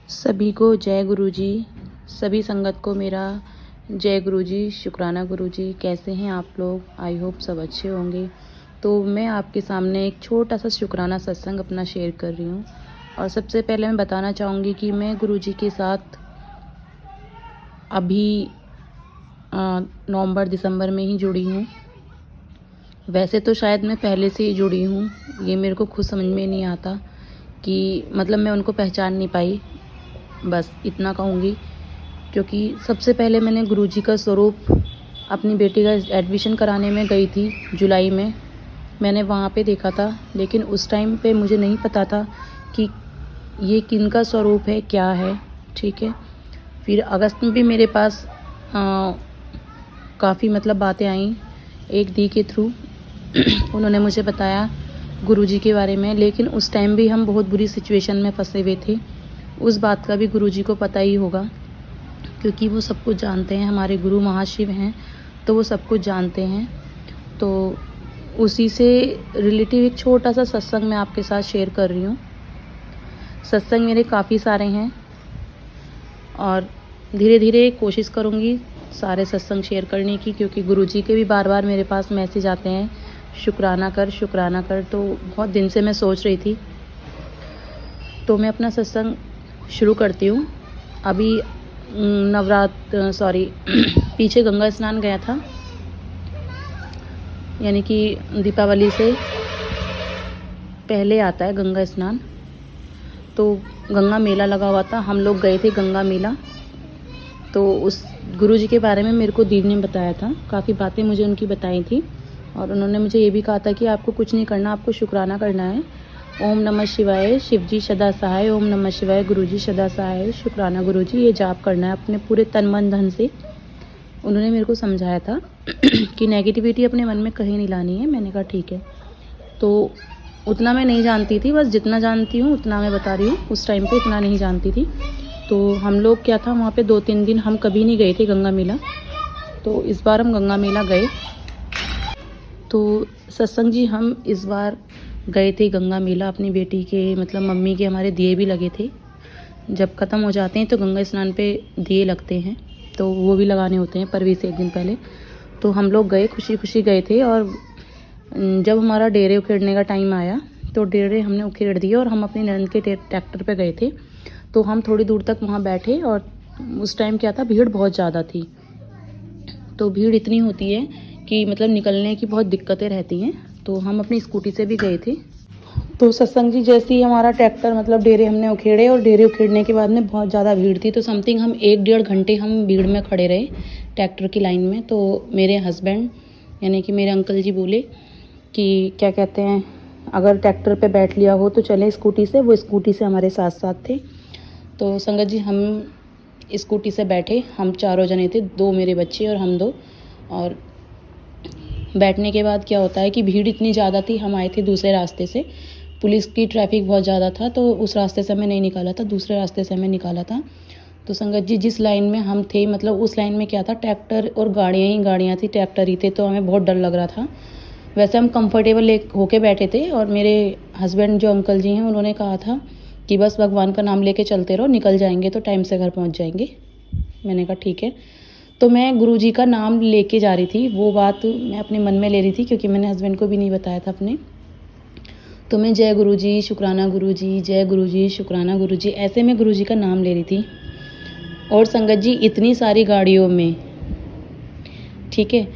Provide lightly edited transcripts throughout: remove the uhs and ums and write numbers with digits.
सभी को जय गुरुजी। सभी संगत को मेरा जय गुरुजी, शुक्राना गुरुजी। कैसे हैं आप लोग? आई होप सब अच्छे होंगे। तो मैं आपके सामने एक छोटा सा शुक्राना सत्संग अपना शेयर कर रही हूँ। और सबसे पहले मैं बताना चाहूँगी कि मैं गुरुजी के साथ अभी नवंबर दिसंबर में ही जुड़ी हूँ। वैसे तो शायद मैं पहले से ही जुड़ी हूँ, ये मेरे को खुद समझ में नहीं आता कि मतलब मैं उनको पहचान नहीं पाई, बस इतना कहूँगी। क्योंकि सबसे पहले मैंने गुरुजी का स्वरूप अपनी बेटी का एडमिशन कराने में गई थी जुलाई में, मैंने वहाँ पे देखा था। लेकिन उस टाइम पे मुझे नहीं पता था कि ये किनका स्वरूप है, क्या है। ठीक है, फिर अगस्त में भी मेरे पास काफ़ी मतलब बातें आई एक दी के थ्रू। उन्होंने मुझे बताया गुरुजी के बारे में। लेकिन उस टाइम भी हम बहुत बुरी सिचुएशन में फंसे हुए थे। उस बात का भी गुरुजी को पता ही होगा, क्योंकि वो सब कुछ जानते हैं। हमारे गुरु महाशिव हैं, तो वो सब कुछ जानते हैं। तो उसी से रिलेटिव एक छोटा सा सत्संग मैं आपके साथ शेयर कर रही हूँ। सत्संग मेरे काफ़ी सारे हैं और धीरे धीरे कोशिश करूँगी सारे सत्संग शेयर करने की, क्योंकि गुरुजी के भी बार बार मेरे पास मैसेज आते हैं, शुक्राना कर शुक्राना कर। तो बहुत दिन से मैं सोच रही थी। तो मैं अपना सत्संग शुरू करती हूँ। अभी पीछे गंगा स्नान गया था, यानी कि दीपावली से पहले आता है गंगा स्नान। तो गंगा मेला लगा हुआ था, हम लोग गए थे गंगा मेला। तो उस गुरुजी के बारे में मेरे को दीदी ने बताया था, काफ़ी बातें मुझे उनकी बताई थी। और उन्होंने मुझे ये भी कहा था कि आपको कुछ नहीं करना, आपको शुक्राना करना है। ओम नमः शिवाय, शिवजी सदा सहाय। ओम नमः शिवाय, गुरुजी सदा सहाय। शुक्राना गुरुजी, ये जाप करना है अपने पूरे तन मन धन से। उन्होंने मेरे को समझाया था कि नेगेटिविटी अपने मन में कहीं नहीं लानी है। मैंने कहा ठीक है। तो उतना मैं नहीं जानती थी, बस जितना जानती हूँ उतना मैं बता रही हूँ। उस टाइम पे इतना नहीं जानती थी। तो हम लोग क्या था, वहाँ पे 2-3 दिन हम कभी नहीं गए थे गंगा मेला। तो इस बार हम गंगा मेला गए। तो सत्संग जी, हम इस बार गए थे गंगा मेला अपनी बेटी के, मतलब मम्मी के हमारे दिए भी लगे थे। जब ख़त्म हो जाते हैं तो गंगा स्नान पे दिए लगते हैं, तो वो भी लगाने होते हैं परवी से एक दिन पहले। तो हम लोग गए, खुशी खुशी गए थे। और जब हमारा डेरे उखेड़ने का टाइम आया तो डेरे हमने उखेड़ दिए और हम अपनी ननद के ट्रैक्टर पे गए थे। तो हम थोड़ी दूर तक वहाँ बैठे और उस टाइम क्या था, भीड़ बहुत ज़्यादा थी। तो भीड़ इतनी होती है कि मतलब निकलने की बहुत दिक्कतें रहती हैं। तो हम अपनी स्कूटी से भी गए थे। तो सत्संग जी, जैसे ही हमारा ट्रैक्टर मतलब डेरे हमने उखेड़े, और डेरे उखेड़ने के बाद में बहुत ज़्यादा भीड़ थी। तो समथिंग हम 1-1.5 घंटे हम भीड़ में खड़े रहे ट्रैक्टर की लाइन में। तो मेरे हस्बैंड यानी कि मेरे अंकल जी बोले कि क्या कहते हैं, अगर ट्रैक्टर पे बैठ लिया हो तो चले स्कूटी से। वो स्कूटी से हमारे साथ साथ थे। तो संगत जी, हम स्कूटी से बैठे, हम चारों जने थे, 2 मेरे बच्चे और हम 2। और बैठने के बाद क्या होता है कि भीड़ इतनी ज़्यादा थी, हम आए थे दूसरे रास्ते से, पुलिस की ट्रैफिक बहुत ज़्यादा था। तो उस रास्ते से हमें नहीं निकाला था, दूसरे रास्ते से हमें निकाला था। तो संगत जी, जिस लाइन में हम थे, मतलब उस लाइन में क्या था, ट्रैक्टर और गाड़ियाँ ही गाड़ियाँ थी, ट्रैक्टर ही थे। तो हमें बहुत डर लग रहा था। वैसे हम कंफर्टेबल होके बैठे थे। और मेरे हस्बैंड जो अंकल जी हैं, उन्होंने कहा था कि बस भगवान का नाम लेके चलते रहो, निकल जाएंगे तो टाइम से घर पहुँच जाएंगे। मैंने कहा ठीक है। तो मैं गुरुजी का नाम लेके जा रही थी, वो बात मैं अपने मन में ले रही थी, क्योंकि मैंने हस्बैंड को भी नहीं बताया था अपने। तो मैं जय गुरुजी शुक्राना गुरुजी, जय गुरुजी शुक्राना गुरुजी, ऐसे मैं गुरुजी का नाम ले रही थी। और संगत जी, इतनी सारी गाड़ियों में, ठीक है,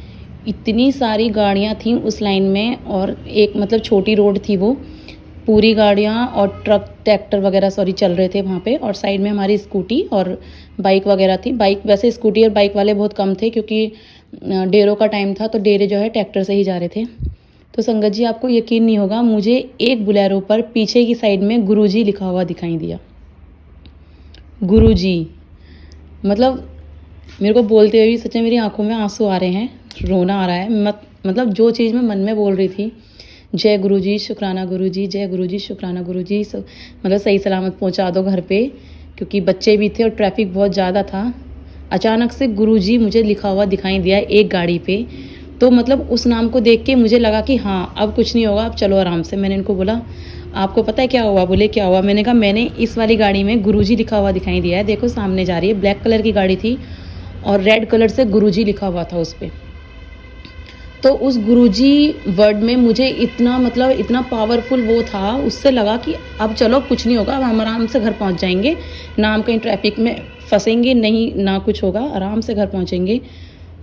इतनी सारी गाड़ियाँ थीं उस लाइन में। और एक मतलब छोटी रोड थी, वो पूरी गाड़ियाँ और ट्रक ट्रैक्टर वगैरह चल रहे थे वहाँ पे। और साइड में हमारी स्कूटी और बाइक वगैरह थी। बाइक, वैसे स्कूटी और बाइक वाले बहुत कम थे, क्योंकि डेरों का टाइम था। तो डेरे जो है ट्रैक्टर से ही जा रहे थे। तो संगत जी, आपको यकीन नहीं होगा, मुझे एक बुलेरो पर पीछे की साइड में गुरुजी लिखा हुआ दिखाई दिया। गुरुजी, मतलब मेरे को बोलते हुए भी सच में मेरी आंखों में आंसू आ रहे हैं, रोना आ रहा है। मतलब जो चीज़ मैं मन में बोल रही थी, जय गुरुजी शुक्राना गुरुजी, जय गुरुजी शुक्राना गुरुजी, मतलब सही सलामत पहुंचा दो घर पे, क्योंकि बच्चे भी थे और ट्रैफिक बहुत ज़्यादा था। अचानक से गुरुजी मुझे लिखा हुआ दिखाई दिया एक गाड़ी पे। तो मतलब उस नाम को देख के मुझे लगा कि हाँ, अब कुछ नहीं होगा, अब चलो आराम से। मैंने इनको बोला आपको पता है क्या हुआ? बोले क्या हुआ? मैंने कहा मैंने इस वाली गाड़ी में गुरुजी लिखा हुआ दिखाई दिया है, देखो सामने जा रही है। ब्लैक कलर की गाड़ी थी और रेड कलर से गुरुजी लिखा हुआ था उस पे। तो उस गुरुजी वर्ड में मुझे इतना मतलब इतना पावरफुल वो था, उससे लगा कि अब चलो कुछ नहीं होगा, अब हम आराम से घर पहुंच जाएंगे, ना हम कहीं ट्रैफिक में फंसेंगे, नहीं ना कुछ होगा, आराम से घर पहुंचेंगे।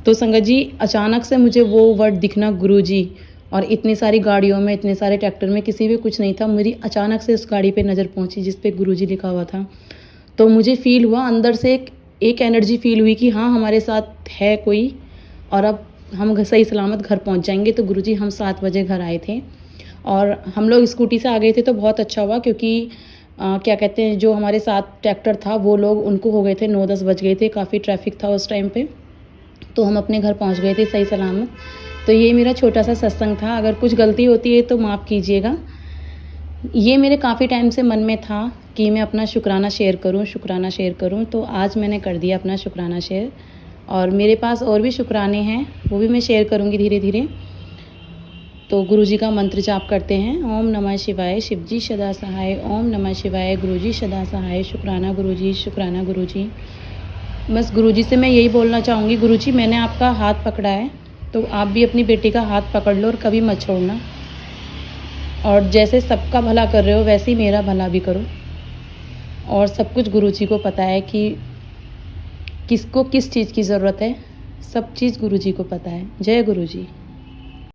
तो संगत जी अचानक से मुझे वो वर्ड दिखना गुरुजी, और इतनी सारी गाड़ियों में, इतने सारे ट्रैक्टर में किसी भी कुछ नहीं था, मेरी अचानक से उस गाड़ी पे नज़र पहुंची जिस पे गुरुजी लिखा हुआ था। तो मुझे फील हुआ अंदर से एक एनर्जी फील हुई कि हाँ हमारे साथ है कोई, और अब हम सही सलामत घर पहुंच जाएंगे। तो गुरुजी हम 7 बजे घर आए थे और हम लोग स्कूटी से आ गए थे, तो बहुत अच्छा हुआ क्योंकि क्या कहते हैं, जो हमारे साथ ट्रैक्टर था वो लोग, उनको हो गए थे 9-10 बज गए थे, काफ़ी ट्रैफिक था उस टाइम पे, तो हम अपने घर पहुंच गए थे सही सलामत। तो ये मेरा छोटा सा सत्संग था, अगर कुछ गलती होती है तो माफ़ कीजिएगा। ये मेरे काफ़ी टाइम से मन में था कि मैं अपना शुक्राना शेयर करूं, तो आज मैंने कर दिया अपना शुक्राना शेयर। और मेरे पास और भी शुक्राने हैं, वो भी मैं शेयर करूंगी धीरे धीरे। तो गुरुजी का मंत्र जाप करते हैं, ओम नमः शिवाय, शिवजी सदा सहाय, ओम नमः शिवाय, गुरुजी सदा सहाय, शुक्राना गुरुजी, शुक्राना गुरुजी। बस गुरुजी से मैं यही बोलना चाहूँगी, गुरुजी मैंने आपका हाथ पकड़ा है, तो आप भी अपनी बेटी का हाथ पकड़ लो और कभी मत छोड़ना, और जैसे सबका भला कर रहे हो वैसे ही मेरा भला भी करो। और सब कुछ गुरुजी को पता है कि किसको किस चीज़ की ज़रूरत है, सब चीज़ गुरुजी को पता है। जय गुरुजी।